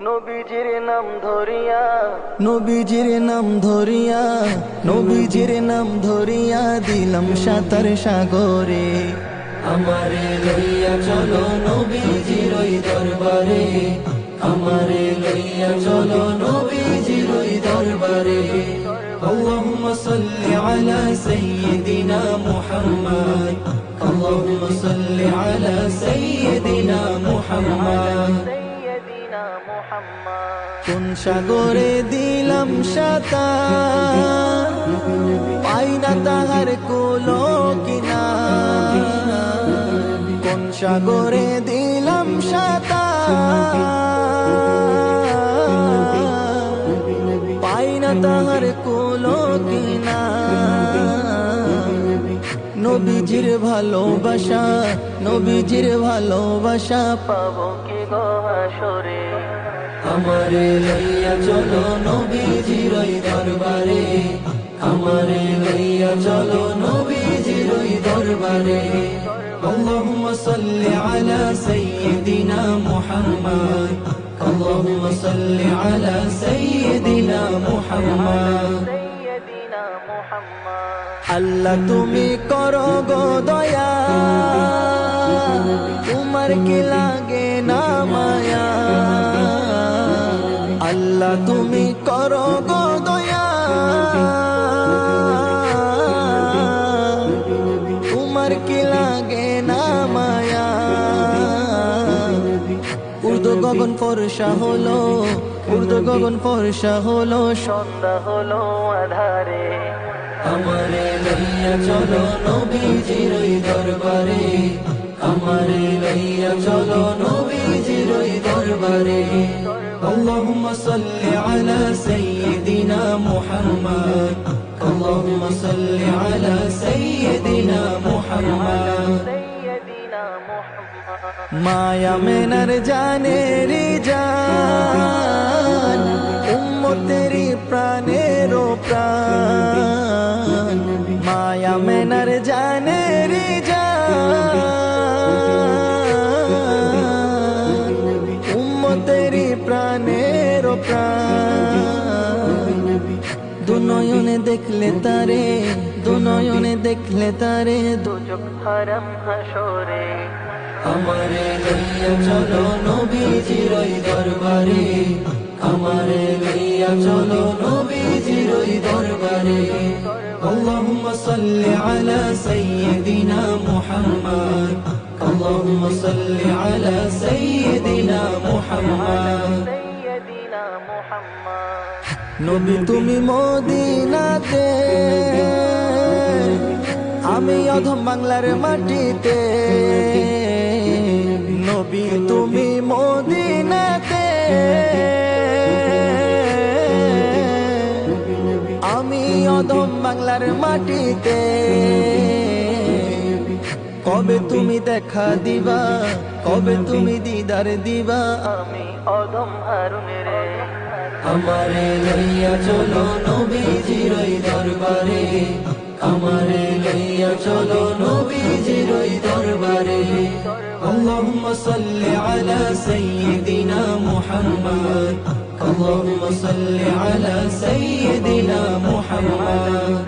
নবীজির নাম ধরিয়া, নবীজির নাম ধরিয়া, নবীজির নাম ধরিয়া দিলাম সাঁতার সাগরে। আমারে লইয়া চলো নবীজির ওই দরবারে, আমারে লইয়া চলো নবীজির ওই দরবারে। আল্লাহুম্মা সাল্লি আলা সাইয়্যিদিনা মুহাম্মদ, আল্লাহুম্মা সাল্লি আলা সাইয়্যিদিনা মুহাম্মদ। কোন সাগরে দিলাম সাঁতার, পাই না তাহার কুলো কিনার। কোন সাগরে দিলাম সাঁতার, পাই না তাহার কুলো কিনার। নবীজির ভালোবাসা, নবীজির ভালোবাসা পাবো কি গো হাসরে। আমারে লইয়া চলো নবীজির ওই দরবারে, আমারে লইয়া চলো নবীজির ওই দরবারে। আল্লাহুম্মা সাল্লি আলা সাইয়্যিদিনা মুহাম্মদ, আল্লাহুম্মা সাল্লি আলা সাইয়্যিদিনা মুহাম্মদ। আল্লাহ তুমি করো গো দয়া, তোমার কি লাগে না মায়া। আল্লাহ তুমি করো গো দয়া, তোমার কি লাগে না মায়া। উর্দু গগন ফর্সা হলো, উর্দু গগন ফর্সা হলো, সন্ধ্যা হলো আধারে। আমারে লইয়া চলো নবীজির ওই দরবারে, আমারে লইয়া চলো নবীজির ওই দরবারে। আল্লাহুম্মা সাল্লি আলা সাইয়্যিদিনা মুহাম্মদ, আল্লাহুম্মা সাল্লি আলা সাইয়্যিদিনা মুহাম্মদ। মায়া মেনার জানেরি জান, উম্মতেরি প্রাণেরও প্রাণ। মায়া মেনার জানেরি জান, উম্মতেরি প্রাণেরও প্রাণ। দুনয়নে দেখলে তারে, দুনয়নে দেখলে তারে, দুজক হারাম হাসরে। আমারে লইয়া চলো নবীজির ওই দরবারে, আমারে লইয়া চলো নবীজির ওই দরবারে। আল্লাহুম্মা সাল্লি আলা সাইয়্যিদিনা মুহাম্মদ, আল্লাহুম্মা সাল্লি আলা সাইয়্যিদিনা মুহাম্মদ। নবী তুমি মদিনাতে, আমি অধম বাংলার মাটিতে। নবী তুমি মদিনাতে, আমি অধম বাংলার মাটিতে। কবে তুমি দেখা দিবা, কবে তুমি দিদার দিবা, আমি অধম হারুন রে। আমারে লইয়া চলো নবীজির ওই দরবারে, আমারে লইয়া চলো নবীজির ওই দরবারে। আল্লাহুম্মা সাল্লি আলা সাইয়্যিদিনা মুহাম্মদ, আল্লাহুম্মা সাল্লি আলা সাইয়্যিদিনা মুহাম্মদ।